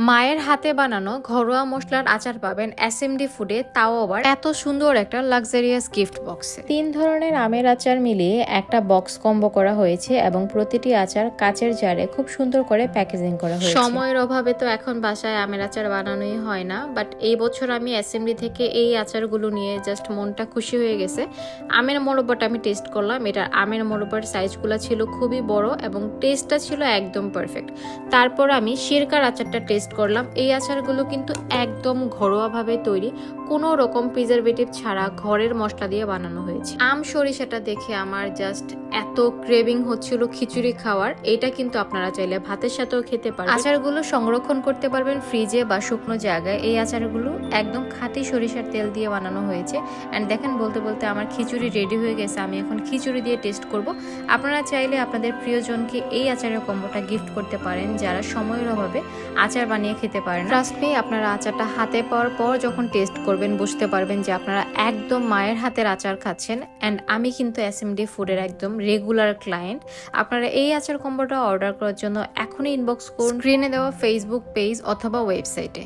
মায়ের হাতে বানানো ঘরোয়া মশলার আচার পাবেন এসএমডি ফুডে, তাও আবার এত সুন্দর একটা লাক্সারিয়াস গিফট বক্সে। 3 ধরনের আমের আচার মিলিয়ে একটা বক্স কম্বো করা হয়েছে এবং প্রতিটি আচার কাচের জারে খুব সুন্দর করে প্যাকেজিং করা হয়েছে। সময়ের অভাবে তো এখন বাসায় আমের আচার বানানোই হয় না, বাট এই বছর আমি এসএমডি থেকে এই আচারগুলো নিয়ে জাস্ট মনটা খুশি হয়ে গেছে। আমের মোরব্বাটা আমি টেস্ট করলাম, এটা আমের মোরব্বার সাইজগুলো ছিল খুবই বড় এবং টেস্টটা ছিল একদম পারফেক্ট। তারপর আমি সিরকার আচারটা টেস্ট করলাম। এই আচারগুলো কিন্তু একদম ঘরোয়াভাবে তৈরি, কোনো রকম প্রিজারভেটিভ ছাড়া ঘরের মশলা দিয়ে বানানো হয়েছে। আম সরিষাটা দেখে আমার জাস্ট এত ক্রেভিং হচ্ছিল খিচুড়ি খাওয়ার। এটা কিন্তু আপনারা চাইলে ভাতের সাথেও খেতে পারেন। আচারগুলো সংরক্ষণ করতে পারবেন ফ্রিজে বা শুকনো জায়গায়। এই আচারগুলো একদম খাঁটি সরিষার তেল দিয়ে বানানো হয়েছে। অ্যান্ড দেখেন, বলতে বলতে আমার খিচুড়ি রেডি হয়ে গেছে। আমি এখন খিচুড়ি দিয়ে টেস্ট করব। আপনারা চাইলে আপনাদের প্রিয়জনকে এই আচারের কম্বোটা গিফট করতে পারেন, যারা সময়ের অভাবে আচার বানিয়ে খেতে পারেন। ট্রাস্ট মি, আপনারা আচারটা হাতে পাওয়ার পর যখন টেস্ট করবেন বুঝতে পারবেন যে আপনারা একদম মায়ের হাতের আচার খাচ্ছেন। অ্যান্ড আমি কিন্তু এসএমডি ফুডের একদম রেগুলার ক্লায়েন্ট। আপনারা এই আচার কম্বোটা অর্ডার করার জন্য এখনই ইনবক্স করুন স্ক্রিনে দেওয়া ফেসবুক পেজ অথবা ওয়েবসাইটে।